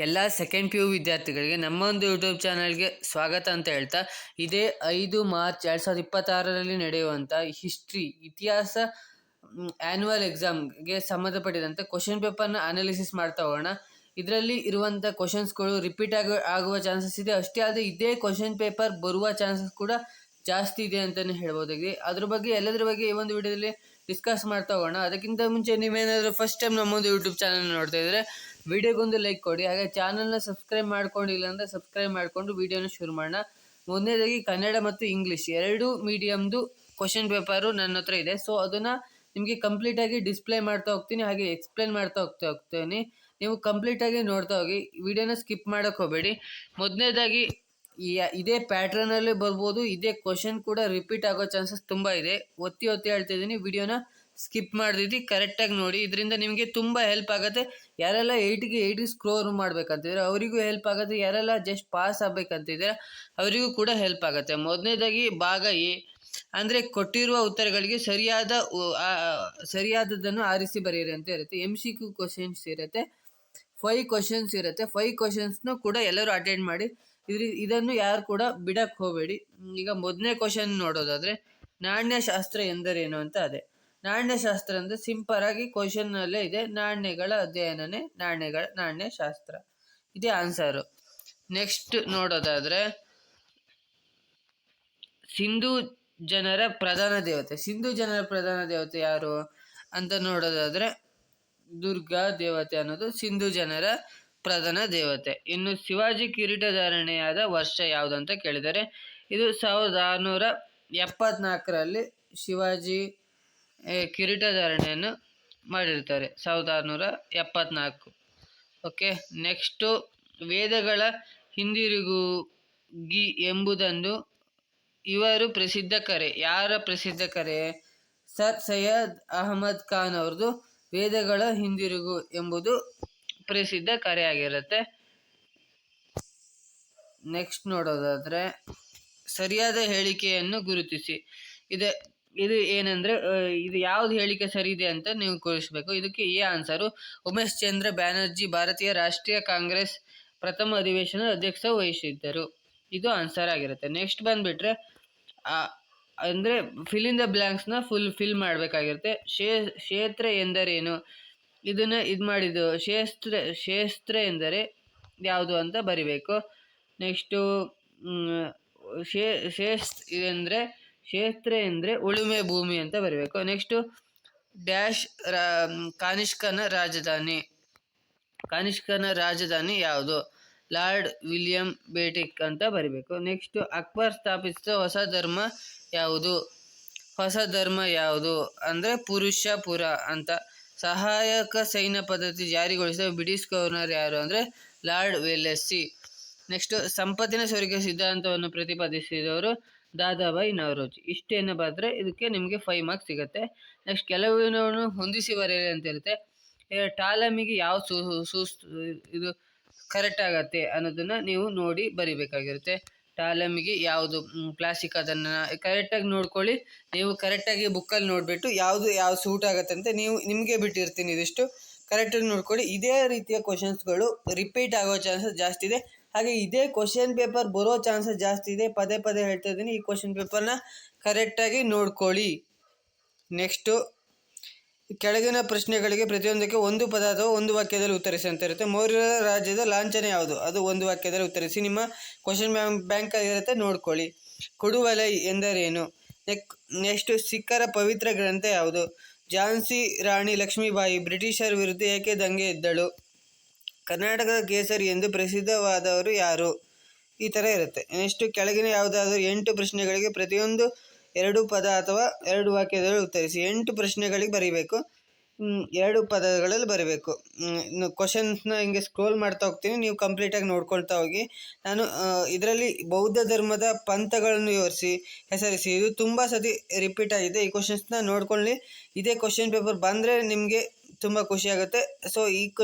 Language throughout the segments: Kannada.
ಎಲ್ಲ ಸೆಕೆಂಡ್ ಪಿ ಯು ವಿದ್ಯಾರ್ಥಿಗಳಿಗೆ ನಮ್ಮ ಒಂದು ಯೂಟ್ಯೂಬ್ ಚಾನಲ್ಗೆ ಸ್ವಾಗತ ಅಂತ ಹೇಳ್ತಾ, ಇದೇ 5 ಮಾರ್ಚ್ 2026ರಲ್ಲಿ ನಡೆಯುವಂಥ ಹಿಸ್ಟ್ರಿ ಇತಿಹಾಸ ಆ್ಯನ್ಯುವಲ್ ಎಕ್ಸಾಮ್ಗೆ ಸಂಬಂಧಪಟ್ಟಿದಂತೆ ಕ್ವಶನ್ ಪೇಪರ್ನ ಅನಾಲಿಸಿಸ್ ಮಾಡ್ತಾ ಹೋಗೋಣ. ಇದರಲ್ಲಿ ಇರುವಂಥ ಕ್ವಶನ್ಸ್ಗಳು ರಿಪೀಟ್ ಆಗುವ ಚಾನ್ಸಸ್ ಇದೆ. ಅಷ್ಟೇ ಆದರೆ ಇದೇ ಕ್ವಶನ್ ಪೇಪರ್ ಬರುವ ಚಾನ್ಸಸ್ ಕೂಡ ಜಾಸ್ತಿ ಇದೆ ಅಂತಲೇ ಹೇಳ್ಬೋದಾಗಿದೆ. ಅದ್ರ ಬಗ್ಗೆ ಎಲ್ಲದರ ಬಗ್ಗೆ ಈ ಒಂದು ವಿಡಿಯೋದಲ್ಲಿ ಡಿಸ್ಕಸ್ ಮಾಡ್ತಾ ಹೋಗೋಣ. ಅದಕ್ಕಿಂತ ಮುಂಚೆ ನೀವೇನಾದರೂ ಫಸ್ಟ್ ಟೈಮ್ ನಮ್ಮೊಂದು ಯೂಟ್ಯೂಬ್ ಚಾನಲ್ ನೋಡ್ತಾ ಇದ್ದರೆ ವಿಡಿಯೋಗೊಂದು ಲೈಕ್ ಕೊಡಿ. ಹಾಗೆ ಚಾನಲ್ನ ಸಬ್ಸ್ಕ್ರೈಬ್ ಮಾಡ್ಕೊಂಡಿಲ್ಲ ಅಂದರೆ ಸಬ್ಸ್ಕ್ರೈಬ್ ಮಾಡಿಕೊಂಡು ವಿಡಿಯೋನ ಶುರು ಮಾಡೋಣ. ಮೊದಲನೇದಾಗಿ ಕನ್ನಡ ಮತ್ತು ಇಂಗ್ಲೀಷ್ ಎರಡು ಮೀಡಿಯಮ್ದು ಕ್ವಶನ್ ಪೇಪರು ನನ್ನ ಹತ್ರ ಇದೆ. ಸೊ ಅದನ್ನು ನಿಮಗೆ ಕಂಪ್ಲೀಟಾಗಿ ಡಿಸ್ಪ್ಲೇ ಮಾಡ್ತಾ ಹೋಗ್ತೀನಿ, ಹಾಗೆ ಎಕ್ಸ್ಪ್ಲೇನ್ ಮಾಡ್ತಾ ಹೋಗ್ತೀನಿ. ನೀವು ಕಂಪ್ಲೀಟಾಗಿ ನೋಡ್ತಾ ಹೋಗಿ, ವಿಡಿಯೋನ ಸ್ಕಿಪ್ ಮಾಡೋಕ್ಕೆ ಹೋಗಬೇಡಿ. ಮೊದಲನೇದಾಗಿ ಇದೇ ಪ್ಯಾಟ್ರನಲ್ಲಿ ಬರ್ಬೋದು, ಇದೇ ಕ್ವಶನ್ ಕೂಡ ರಿಪೀಟ್ ಆಗೋ ಚಾನ್ಸಸ್ ತುಂಬ ಇದೆ. ಒತ್ತಿ ಹೇಳ್ತಿದ್ದೀನಿ, ವಿಡಿಯೋನ ಸ್ಕಿಪ್ ಮಾಡಿದ್ದು ಕರೆಕ್ಟಾಗಿ ನೋಡಿ. ಇದರಿಂದ ನಿಮಗೆ ತುಂಬ ಹೆಲ್ಪ್ ಆಗುತ್ತೆ. ಯಾರೆಲ್ಲ 8ಗೆ ಸ್ಕೋರ್ ಮಾಡಬೇಕಂತಿದ್ರೆ ಅವರಿಗೂ ಹೆಲ್ಪ್ ಆಗುತ್ತೆ. ಯಾರೆಲ್ಲ ಜಸ್ಟ್ ಪಾಸ್ ಆಗಬೇಕಂತಿದ್ರೆ ಅವರಿಗೂ ಕೂಡ ಹೆಲ್ಪ್ ಆಗುತ್ತೆ. ಮೊದಲನೇದಾಗಿ ಭಾಗ ಎ ಅಂದರೆ ಕೊಟ್ಟಿರುವ ಉತ್ತರಗಳಿಗೆ ಸರಿಯಾದದನ್ನು ಆರಿಸಿ ಬರೆಯಿರಿ ಅಂತ ಇರುತ್ತೆ. MCQ ಕ್ವಶನ್ಸ್ ಇರುತ್ತೆ, 5 ಕ್ವಶನ್ಸ್ ಇರುತ್ತೆ. 5 ಕ್ವಶನ್ಸ್ನು ಕೂಡ ಎಲ್ಲರೂ ಅಟೆಂಡ್ ಮಾಡಿ. ಇದನ್ನು ಯಾರು ಕೂಡ ಬಿಡಕ್ಕೆ ಹೋಗಬೇಡಿ. ಈಗ ಮೊದಲನೇ ಕ್ವಶನ್ ನೋಡೋದಾದರೆ, ನಾಣ್ಯಶಾಸ್ತ್ರ ಎಂದರೇನು ಅಂತ ಅದೇ. ನಾಣ್ಯಶಾಸ್ತ್ರ ಅಂದರೆ ಸಿಂಪಲಾಗಿ ಕ್ವಶನ್ನಲ್ಲೇ ಇದೆ, ನಾಣ್ಯಗಳ ಅಧ್ಯಯನನೇ ನಾಣ್ಯಶಾಸ್ತ್ರ. ಇದೇ ಆನ್ಸರು. ನೆಕ್ಸ್ಟ್ ನೋಡೋದಾದರೆ, ಸಿಂಧೂ ಜನರ ಪ್ರಧಾನ ದೇವತೆ ಯಾರು ಅಂತ ನೋಡೋದಾದರೆ, ದುರ್ಗಾ ದೇವತೆ ಅನ್ನೋದು ಸಿಂಧೂ ಜನರ ಪ್ರಧಾನ ದೇವತೆ. ಇನ್ನು ಶಿವಾಜಿ ಕಿರೀಟಧಾರಣೆಯಾದ ವರ್ಷ ಯಾವುದು ಅಂತ ಕೇಳಿದರೆ, ಇದು 1674ರಲ್ಲಿ ಶಿವಾಜಿ ಕಿರೀಟಧಾರಣೆಯನ್ನು ಮಾಡಿರ್ತಾರೆ, 1674. ಓಕೆ. ನೆಕ್ಸ್ಟು, ವೇದಗಳ ಹಿಂದಿರುಗಿ ಎಂಬುದನ್ನು ಇವರು ಪ್ರಸಿದ್ಧ ಕರೆ. ಯಾರ ಪ್ರಸಿದ್ಧ ಕರೆ? ಸರ್ ಸೈಯದ್ ಅಹಮದ್ ಖಾನ್ ಅವ್ರದ್ದು ವೇದಗಳ ಹಿಂದಿರುಗು ಎಂಬುದು ಪ್ರಸಿದ್ಧ ಕರೆ ಆಗಿರುತ್ತೆ. ನೆಕ್ಸ್ಟ್ ನೋಡೋದಾದರೆ, ಸರಿಯಾದ ಹೇಳಿಕೆಯನ್ನು ಗುರುತಿಸಿ. ಇದು ಏನಂದರೆ, ಇದು ಯಾವ್ದು ಹೇಳಿಕೆ ಸರಿ ಇದೆ ಅಂತ ನೀವು ಗುರುತಿಸಬೇಕು. ಇದಕ್ಕೆ ಎ ಆನ್ಸರು. ಉಮೇಶ್ ಚಂದ್ರ ಬ್ಯಾನರ್ಜಿ ಭಾರತೀಯ ರಾಷ್ಟ್ರೀಯ ಕಾಂಗ್ರೆಸ್ ಪ್ರಥಮ ಅಧಿವೇಶನದ ಅಧ್ಯಕ್ಷ ವಹಿಸಿದ್ದರು. ಇದು ಆನ್ಸರ್ ಆಗಿರುತ್ತೆ. ನೆಕ್ಸ್ಟ್ ಬಂದುಬಿಟ್ರೆ, ಅಂದರೆ ಫಿಲ್ ಇನ್ ದ ಬ್ಲ್ಯಾಂಕ್ಸ್ನ ಫಿಲ್ ಮಾಡಬೇಕಾಗಿರುತ್ತೆ. ಕ್ಷೇತ್ರ ಎಂದರೇನು? ಇದನ್ನು ಮಾಡಿದ್ದು ಕ್ಷೇತ್ರ ಎಂದರೆ ಯಾವುದು ಅಂತ ಬರಿಬೇಕು. ನೆಕ್ಸ್ಟು, ಕ್ಷೇತ್ರ ಎಂದರೆ ಉಳುಮೆ ಭೂಮಿ ಅಂತ ಬರಿಬೇಕು. ನೆಕ್ಸ್ಟು, ಡ್ಯಾಶ್ ಕಾನಿಷ್ಕನ ರಾಜಧಾನಿ ಯಾವುದು? ಲಾರ್ಡ್ ವಿಲಿಯಂ ಬೇಟಿಕ್ ಅಂತ ಬರಿಬೇಕು. ನೆಕ್ಸ್ಟು, ಅಕ್ಬರ್ ಸ್ಥಾಪಿಸಿದ ಹೊಸ ಧರ್ಮ ಯಾವುದು ಅಂದರೆ ಪುರುಷಪುರ ಅಂತ. ಸಹಾಯಕ ಸೈನ್ಯ ಪದ್ಧತಿ ಜಾರಿಗೊಳಿಸಿದ ಬ್ರಿಟಿಷ್ ಗವರ್ನರ್ ಯಾರು ಅಂದರೆ ಲಾರ್ಡ್ ವೆಲ್ಲೆಸ್ಲಿ. ನೆಕ್ಸ್ಟು, ಸಂಪತ್ತಿನ ಸೋರಿಕೆ ಸಿದ್ಧಾಂತವನ್ನು ಪ್ರತಿಪಾದಿಸಿದವರು ದಾದಾಬಾಯಿ ನವರೋಜಿ. ಇಷ್ಟೇನು ಬರೆದ್ರೆ ಇದಕ್ಕೆ ನಿಮಗೆ 5 ಮಾರ್ಕ್ಸ್ ಸಿಗುತ್ತೆ. ನೆಕ್ಸ್ಟ್, ಕೆಲವನ್ನು ಹೊಂದಿಸಿ ಬರೆಯಲಿ ಅಂತ ಇರುತ್ತೆ. ಟಾಲಮಿಗೆ ಯಾವ ಇದು ಕರೆಕ್ಟ್ ಆಗತ್ತೆ ಅನ್ನೋದನ್ನು ನೀವು ನೋಡಿ ಬರಿಬೇಕಾಗಿರುತ್ತೆ. ಟಾಲಮಿಗೆ ಯಾವುದು ಕ್ಲಾಸಿಕ್ ಅದನ್ನು ಕರೆಕ್ಟಾಗಿ ನೋಡ್ಕೊಳ್ಳಿ. ನೀವು ಕರೆಕ್ಟಾಗಿ ಬುಕ್ಕಲ್ಲಿ ನೋಡಿಬಿಟ್ಟು ಯಾವುದು ಸೂಟ್ ಆಗುತ್ತೆ ಅಂತ ನಿಮಗೆ ಬಿಟ್ಟಿರ್ತೀನಿ. ಇದಿಷ್ಟು ಕರೆಕ್ಟಾಗಿ ನೋಡ್ಕೊಳ್ಳಿ. ಇದೇ ರೀತಿಯ ಕ್ವಶನ್ಸ್ಗಳು ರಿಪೀಟ್ ಆಗೋ ಚಾನ್ಸಸ್ ಜಾಸ್ತಿ ಇದೆ. ಹಾಗೆ ಇದೇ ಕ್ವಶನ್ ಪೇಪರ್ ಬರೋ ಚಾನ್ಸಸ್ ಜಾಸ್ತಿ ಇದೆ. ಪದೇ ಹೇಳ್ತಾ ಇದ್ದೀನಿ, ಈ ಕ್ವಶನ್ ಪೇಪರ್ನ ಕರೆಕ್ಟಾಗಿ ನೋಡ್ಕೊಳ್ಳಿ. ನೆಕ್ಸ್ಟು, ಕೆಳಗಿನ ಪ್ರಶ್ನೆಗಳಿಗೆ ಪ್ರತಿಯೊಂದಕ್ಕೆ ಒಂದು ಪದ ಅಥವಾ ಒಂದು ವಾಕ್ಯದಲ್ಲಿ ಉತ್ತರಿಸಿ ಅಂತ ಇರುತ್ತೆ. ಮೌರ್ಯರ ರಾಜ್ಯದ ಲಾಂಛನ ಯಾವುದು? ಅದು ಒಂದು ವಾಕ್ಯದಲ್ಲಿ ಉತ್ತರಿಸಿ. ನಿಮ್ಮ ಕ್ವಶನ್ ಬ್ಯಾಂಕಲ್ಲಿ ಇರುತ್ತೆ, ನೋಡ್ಕೊಳ್ಳಿ. ಕೊಡುವಲೈ ಎಂದರೇನು? ನೆಕ್ಸ್ಟ್, ಸಿಖ್ಖರ ಪವಿತ್ರ ಗ್ರಂಥ ಯಾವುದು? ಝಾನ್ಸಿ ರಾಣಿ ಲಕ್ಷ್ಮೀಬಾಯಿ ಬ್ರಿಟಿಷರ ವಿರುದ್ಧ ಏಕೆ ದಂಗೆ ಎದ್ದಳು? ಕರ್ನಾಟಕದ ಕೇಸರಿ ಎಂದು ಪ್ರಸಿದ್ಧವಾದವರು ಯಾರು? ಈ ಥರ ಇರುತ್ತೆ. ನೆಕ್ಸ್ಟು, ಕೆಳಗಿನ ಯಾವುದಾದರೂ 8 ಪ್ರಶ್ನೆಗಳಿಗೆ ಪ್ರತಿಯೊಂದು 2 ಪದ ಅಥವಾ 2 ವಾಕ್ಯದಲ್ಲಿ ಉತ್ತರಿಸಿ. 8 ಪ್ರಶ್ನೆಗಳಿಗೆ ಬರೀಬೇಕು, 2 ಪದಗಳಲ್ಲಿ ಬರೀಬೇಕು. ಕ್ವಶನ್ಸ್ನ ಹಿಂಗೆ ಸ್ಕ್ರೋಲ್ ಮಾಡ್ತಾ ಹೋಗ್ತೀನಿ, ನೀವು ಕಂಪ್ಲೀಟಾಗಿ ನೋಡ್ಕೊಳ್ತಾ ಹೋಗಿ. ನಾನು ಇದರಲ್ಲಿ ಬೌದ್ಧ ಧರ್ಮದ ಪಂಥಗಳನ್ನು ಹೆಸರಿಸಿ. ಇದು ತುಂಬ ಸತಿ ರಿಪೀಟ್ ಆಗಿದೆ. ಈ ಕ್ವಶನ್ಸ್ನ ನೋಡ್ಕೊಳ್ಳಿ. ಇದೇ ಕ್ವಶನ್ ಪೇಪರ್ ಬಂದರೆ ನಿಮಗೆ ತುಂಬ ಖುಷಿಯಾಗುತ್ತೆ. ಸೊ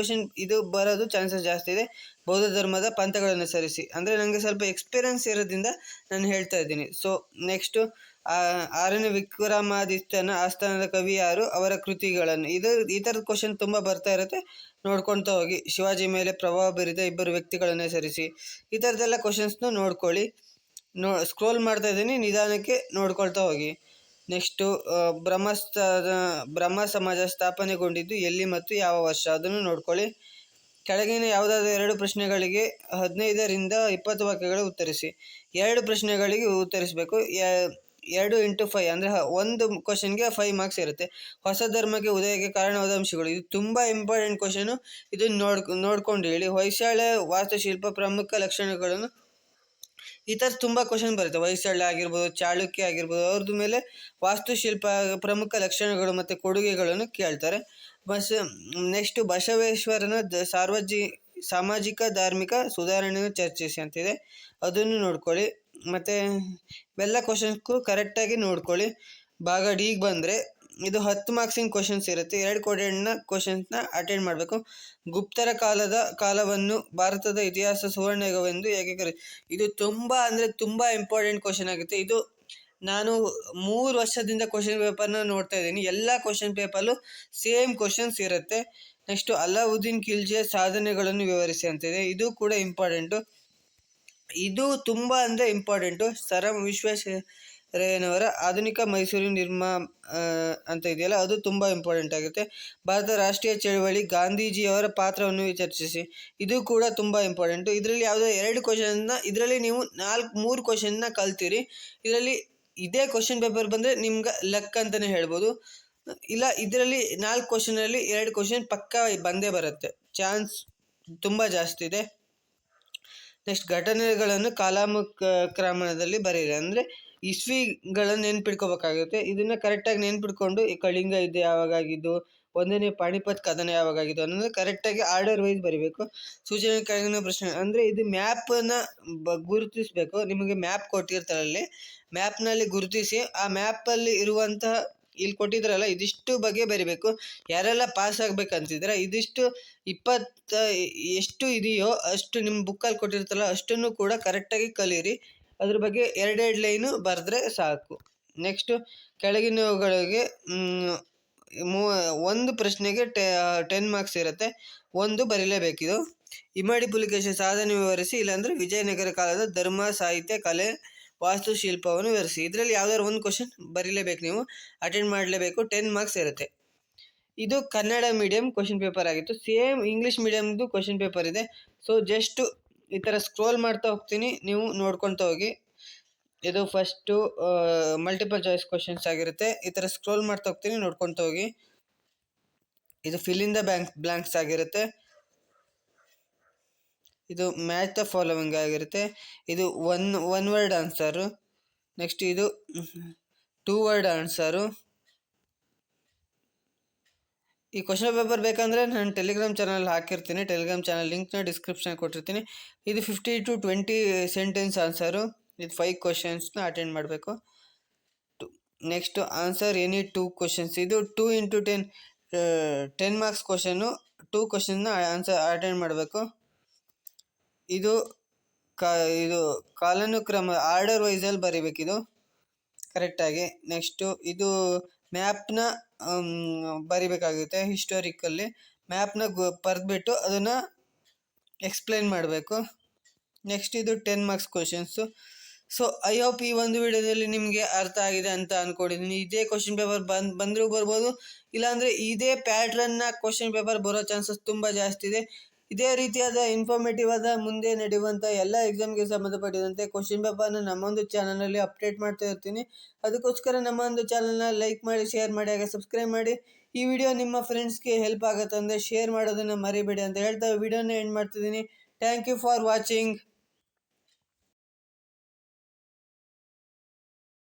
ಇದು ಬರೋದು ಚಾನ್ಸಸ್ ಜಾಸ್ತಿ ಇದೆ. ಬೌದ್ಧ ಧರ್ಮದ ಪಂಥಗಳನ್ನು ಹೆಸರಿಸಿ ಅಂದರೆ ನನಗೆ ಸ್ವಲ್ಪ ಎಕ್ಸ್ಪೀರಿಯನ್ಸ್ ಇರೋದ್ರಿಂದ ನಾನು ಹೇಳ್ತಾ ಇದ್ದೀನಿ. ಸೊ ನೆಕ್ಸ್ಟು, ಆರನೇ ವಿಕ್ರಮಾದಿತ್ಯನ ಆಸ್ಥಾನದ ಕವಿ ಯಾರು, ಅವರ ಕೃತಿಗಳನ್ನು. ಈ ಥರದ ಕ್ವಶನ್ ತುಂಬ ಬರ್ತಾ ಇರುತ್ತೆ, ನೋಡ್ಕೊಳ್ತಾ ಹೋಗಿ. ಶಿವಾಜಿ ಮೇಲೆ ಪ್ರಭಾವ ಬೀರಿದ ಇಬ್ಬರು ವ್ಯಕ್ತಿಗಳನ್ನು ಹೆಸರಿಸಿ. ಈ ಥರದ್ದೆಲ್ಲ ಕ್ವಶನ್ಸ್ನ ನೋಡ್ಕೊಳ್ಳಿ. ಸ್ಕ್ರೋಲ್ ಮಾಡ್ತಾ ಇದ್ದೀನಿ, ನಿಧಾನಕ್ಕೆ ನೋಡ್ಕೊಳ್ತಾ ಹೋಗಿ. ನೆಕ್ಸ್ಟು ಬ್ರಹ್ಮ ಸಮಾಜ ಸ್ಥಾಪನೆಗೊಂಡಿದ್ದು ಎಲ್ಲಿ ಮತ್ತು ಯಾವ ವರ್ಷ, ಅದನ್ನು ನೋಡ್ಕೊಳ್ಳಿ. ಕೆಳಗಿನ ಯಾವುದಾದ್ರೂ 2 ಪ್ರಶ್ನೆಗಳಿಗೆ 15ರಿಂದ 20 ವಾಕ್ಯಗಳು ಉತ್ತರಿಸಿ. 2 ಪ್ರಶ್ನೆಗಳಿಗೆ ಉತ್ತರಿಸಬೇಕು. 2 × 5 ಅಂದರೆ ಒಂದು ಕ್ವಶನ್ಗೆ 5 ಮಾರ್ಕ್ಸ್ ಇರುತ್ತೆ. ಹೊಸ ಧರ್ಮಕ್ಕೆ ಉದಯಕ್ಕೆ ಕಾರಣವಾದ ಅಂಶಗಳು, ಇದು ತುಂಬ ಇಂಪಾರ್ಟೆಂಟ್ ಕ್ವಶನು. ಇದನ್ನು ನೋಡ್ಕೊಂಡು ಹೇಳಿ. ಹೊಯ್ಸಳ ವಾಸ್ತುಶಿಲ್ಪ ಪ್ರಮುಖ ಲಕ್ಷಣಗಳನ್ನು, ಈ ಥರ ತುಂಬ ಕ್ವಶನ್ ಬರುತ್ತೆ. ಹೊಯ್ಸಳ ಆಗಿರ್ಬೋದು, ಚಾಳುಕ್ಯ ಆಗಿರ್ಬೋದು, ಅವ್ರದ್ದು ಮೇಲೆ ವಾಸ್ತುಶಿಲ್ಪ ಪ್ರಮುಖ ಲಕ್ಷಣಗಳು ಮತ್ತು ಕೊಡುಗೆಗಳನ್ನು ಕೇಳ್ತಾರೆ. ನೆಕ್ಸ್ಟು ಬಸವೇಶ್ವರನ ಸಾಮಾಜಿಕ ಧಾರ್ಮಿಕ ಸುಧಾರಣೆಯನ್ನು ಚರ್ಚಿಸಿ ಅಂತಿದೆ, ಅದನ್ನು ನೋಡ್ಕೊಳ್ಳಿ. ಮತ್ತು ಇವೆಲ್ಲ ಕ್ವಶನ್ಸ್ಗೂ ಕರೆಕ್ಟಾಗಿ ನೋಡ್ಕೊಳ್ಳಿ. ಭಾಗ ಡಿಗೆ ಬಂದರೆ ಇದು 10 ಮಾರ್ಕ್ಸಿನ ಕ್ವಶನ್ಸ್ ಇರುತ್ತೆ. 2 ಕೋಟೆಡ್ನ ಕ್ವಶನ್ಸ್ನ ಅಟೆಂಡ್ ಮಾಡಬೇಕು. ಗುಪ್ತರ ಕಾಲವನ್ನು ಭಾರತದ ಇತಿಹಾಸ ಸುವರ್ಣಯುಗವೆಂದು ಏಕೆ ಇದು ತುಂಬ ಅಂದರೆ ತುಂಬ ಇಂಪಾರ್ಟೆಂಟ್ ಕ್ವಶನ್ ಆಗುತ್ತೆ. ಇದು ನಾನು 3 ವರ್ಷದಿಂದ ಕ್ವಶನ್ ಪೇಪರ್ನ ನೋಡ್ತಾ ಇದ್ದೀನಿ. ಎಲ್ಲ ಕ್ವಶನ್ ಪೇಪರ್ಲು ಸೇಮ್ ಕ್ವಶನ್ಸ್ ಇರುತ್ತೆ. ನೆಕ್ಸ್ಟು ಅಲಾವುದ್ದೀನ್ ಖಿಲ್ಜಿಯ ಸಾಧನೆಗಳನ್ನು ವಿವರಿಸಿ ಅಂತಿದೆ, ಇದು ಕೂಡ ಇಂಪಾರ್ಟೆಂಟು. ಇದು ತುಂಬ ಅಂದರೆ ಇಂಪಾರ್ಟೆಂಟು. ಸರ್ ಎಂ ವಿಶ್ವೇಶ್ವರಯ್ಯನವರ ಆಧುನಿಕ ಮೈಸೂರು ಅಂತ ಇದೆಯಲ್ಲ, ಅದು ತುಂಬ ಇಂಪಾರ್ಟೆಂಟ್ ಆಗುತ್ತೆ. ಭಾರತದ ರಾಷ್ಟ್ರೀಯ ಚಳವಳಿ ಗಾಂಧೀಜಿಯವರ ಪಾತ್ರವನ್ನು ಚರ್ಚಿಸಿ, ಇದು ಕೂಡ ತುಂಬ ಇಂಪಾರ್ಟೆಂಟು. ಇದರಲ್ಲಿ ಯಾವುದೋ 2 ಕ್ವಶನ್ನ, ಇದರಲ್ಲಿ ನೀವು 3 ಕ್ವಶನ್ನ ಕಲ್ತೀರಿ. ಇದರಲ್ಲಿ ಇದೇ ಕ್ವಶನ್ ಪೇಪರ್ ಬಂದರೆ ನಿಮ್ಗೆ ಲಕ್ ಅಂತಲೇ ಹೇಳ್ಬೋದು. ಇಲ್ಲ, ಇದರಲ್ಲಿ 4 ಕ್ವಶನಲ್ಲಿ 2 ಕ್ವಶನ್ ಪಕ್ಕಾ ಬಂದೇ ಬರುತ್ತೆ, ಚಾನ್ಸ್ ತುಂಬ ಜಾಸ್ತಿ ಇದೆ. ನೆಕ್ಸ್ಟ್ ಘಟನೆಗಳನ್ನು ಕಾಲಾನುಕ್ರಮದಲ್ಲಿ ಬರೀರಿ, ಅಂದರೆ ಇಸ್ವಿಗಳನ್ನು ನೆನ್ಪಿಟ್ಕೋಬೇಕಾಗುತ್ತೆ. ಇದನ್ನು ಕರೆಕ್ಟಾಗಿ ನೆನ್ಪಿಟ್ಕೊಂಡು, ಈ ಕಳಿಂಗ ಯುದ್ಧ ಯಾವಾಗಾಗಿದ್ದು, 1ನೇ ಪಾಣಿಪತ್ ಕದನ ಯಾವಾಗಾಗಿದ್ದು ಅನ್ನೋದು ಕರೆಕ್ಟಾಗಿ ಆರ್ಡರ್ ವೈಸ್ ಬರೀಬೇಕು. ಸೂಚನೆ ಕೆಳಗಿನ ಪ್ರಶ್ನೆ, ಅಂದರೆ ಇದು ಮ್ಯಾಪನ್ನು ಗುರುತಿಸಬೇಕು. ನಿಮಗೆ ಮ್ಯಾಪ್ ಕೊಟ್ಟಿರ್ತಾರಲ್ಲಿ, ಮ್ಯಾಪ್ನಲ್ಲಿ ಗುರುತಿಸಿ ಆ ಮ್ಯಾಪಲ್ಲಿ ಇರುವಂತಹ, ಇಲ್ಲಿ ಕೊಟ್ಟಿದ್ರಲ್ಲ, ಇದಿಷ್ಟು ಬಗ್ಗೆ ಬರಿಬೇಕು. ಯಾರೆಲ್ಲ ಪಾಸ್ ಆಗಬೇಕಂತಿದ್ರೆ ಇದಿಷ್ಟು ಎಷ್ಟು ಇದೆಯೋ ಅಷ್ಟು ನಿಮ್ಮ ಬುಕ್ಕಲ್ಲಿ ಕೊಟ್ಟಿರ್ತಾರಲ್ಲ ಅಷ್ಟನ್ನು ಕೂಡ ಕರೆಕ್ಟಾಗಿ ಕಲೀರಿ. ಅದ್ರ ಬಗ್ಗೆ 2 ಲೈನು ಬರೆದ್ರೆ ಸಾಕು. ನೆಕ್ಸ್ಟು ಕೆಳಗಿನವುಗಳಿಗೆ ಒಂದು ಪ್ರಶ್ನೆಗೆ 10 ಮಾರ್ಕ್ಸ್ ಇರುತ್ತೆ, ಒಂದು ಬರೀಲೇಬೇಕಿದು. ಇಮ್ಮಡಿ ಪುಲಿಕೇಶಿ ಸಾಧನೆ ವಿವರಿಸಿ, ಇಲ್ಲಾಂದರೆ ವಿಜಯನಗರ ಕಾಲದ ಧರ್ಮ, ಸಾಹಿತ್ಯ, ಕಲೆ, ವಾಸ್ತುಶಿಲ್ಪವನ್ನು ವಿವರಿಸಿ. ಇದರಲ್ಲಿ ಯಾವ್ದಾದ್ರು ಒಂದು ಕ್ವಶನ್ ಬರೀಲೇಬೇಕು, ನೀವು ಅಟೆಂಡ್ ಮಾಡಲೇಬೇಕು. 10 ಮಾರ್ಕ್ಸ್ ಇರುತ್ತೆ. ಇದು ಕನ್ನಡ ಮೀಡಿಯಂ ಕ್ವಶನ್ ಪೇಪರ್ ಆಗಿತ್ತು. ಸೇಮ್ ಇಂಗ್ಲೀಷ್ ಮೀಡಿಯಮ್ದು ಕ್ವಶನ್ ಪೇಪರ್ ಇದೆ. ಸೊ ಜಸ್ಟು ಈ ಥರ ಸ್ಕ್ರೋಲ್ ಮಾಡ್ತಾ ಹೋಗ್ತೀನಿ, ನೀವು ನೋಡ್ಕೊಳ್ತಾ ಹೋಗಿ. ಇದು ಫಸ್ಟು ಮಲ್ಟಿಪಲ್ ಚಾಯ್ಸ್ ಕ್ವಶನ್ಸ್ ಆಗಿರುತ್ತೆ. ಈ ಥರ ಸ್ಕ್ರೋಲ್ ಮಾಡ್ತಾ ಹೋಗ್ತೀನಿ, ನೋಡ್ಕೊಳ್ತಾ ಹೋಗಿ. ಇದು ಫಿಲ್ ಇನ್ ದ ಬ್ಲಾಂಕ್ಸ್ ಆಗಿರುತ್ತೆ. ಇದು ಮ್ಯಾಚ್ ದ ಫಾಲೋವಿಂಗ್ ಆಗಿರುತ್ತೆ. ಇದು ಒನ್ ವರ್ಡ್ ಆನ್ಸರು. ನೆಕ್ಸ್ಟ್ ಇದು 2 ವರ್ಡ್ ಆನ್ಸರು. ಈ ಕ್ವಶನ್ ಪೇಪರ್ ಬೇಕಂದರೆ ನಾನು ಟೆಲಿಗ್ರಾಮ್ ಚಾನಲ್ ಹಾಕಿರ್ತೀನಿ, ಟೆಲಿಗ್ರಾಮ್ ಚಾನಲ್ ಲಿಂಕ್ನ ಡಿಸ್ಕ್ರಿಪ್ಷನ್ ಕೊಟ್ಟಿರ್ತೀನಿ. ಇದು 50 to 20 ಸೆಂಟೆನ್ಸ್ ಆನ್ಸರು. ಇದು 5 ಕ್ವಶನ್ಸ್ನ ಅಟೆಂಡ್ ಮಾಡಬೇಕು. Next answer any 2 questions. ಇದು 2 × 10 ಮಾರ್ಕ್ಸ್ ಕ್ವಶನ್ನು. 2 ಕ್ವಶನ್ನ ಆನ್ಸರ್ ಅಟೆಂಡ್ ಮಾಡಬೇಕು. ಇದು ಕಾಲಾನುಕ್ರಮ ಆರ್ಡರ್ ವೈಸಲ್ಲಿ ಬರೀಬೇಕಿದು ಕರೆಕ್ಟಾಗಿ. ನೆಕ್ಸ್ಟು ಇದು ಮ್ಯಾಪ್ನ ಬರಿಬೇಕಾಗುತ್ತೆ. ಹಿಸ್ಟೋರಿಕಲ್ಲಿ ಮ್ಯಾಪ್ನ ಬರೆದ್ಬಿಟ್ಟು ಅದನ್ನು ಎಕ್ಸ್ಪ್ಲೈನ್ ಮಾಡಬೇಕು. ನೆಕ್ಸ್ಟ್ ಇದು 10 marks questions. So I hope ಈ ಒಂದು ವಿಡಿಯೋದಲ್ಲಿ ನಿಮಗೆ ಅರ್ಥ ಆಗಿದೆ ಅಂತ ಅಂದ್ಕೊಂಡಿದ್ದೀನಿ. ಇದೇ ಕ್ವಶನ್ ಪೇಪರ್ ಬಂದರೂ ಬರ್ಬೋದು, ಇಲ್ಲಾಂದರೆ ಇದೇ ಪ್ಯಾಟ್ರನ್ನ ಕ್ವಶನ್ ಪೇಪರ್ ಬರೋ ಚಾನ್ಸಸ್ ತುಂಬ ಜಾಸ್ತಿ ಇದೆ. ಇದೇ ರೀತಿಯಾದ ಇನ್ಫಾರ್ಮೇಟಿವ್ ಆದ ಮುಂದೆ ನಡೆಯುವಂಥ ಎಲ್ಲ ಎಕ್ಸಾಮ್ಗೆ ಸಂಬಂಧಪಟ್ಟಿದಂತೆ ಕ್ವಶನ್ ಪೇಪರ್ನ ನಮ್ಮೊಂದು ಚಾನಲಲ್ಲಿ ಅಪ್ಡೇಟ್ ಮಾಡ್ತಾ ಇರ್ತೀನಿ. ಅದಕ್ಕೋಸ್ಕರ ನಮ್ಮ ಒಂದು ಚಾನಲ್ನ ಲೈಕ್ ಮಾಡಿ, ಶೇರ್ ಮಾಡಿ, ಹಾಗೆ ಸಬ್ಸ್ಕ್ರೈಬ್ ಮಾಡಿ. ಈ ವಿಡಿಯೋ ನಿಮ್ಮ ಫ್ರೆಂಡ್ಸ್ಗೆ ಹೆಲ್ಪ್ ಆಗುತ್ತೆ ಅಂದರೆ ಶೇರ್ ಮಾಡೋದನ್ನು ಮರಿಬೇಡಿ ಅಂತ ಹೇಳ್ತಾ ವಿಡಿಯೋನ ಎಂಡ್ ಮಾಡ್ತಿದ್ದೀನಿ. Thank you for watching.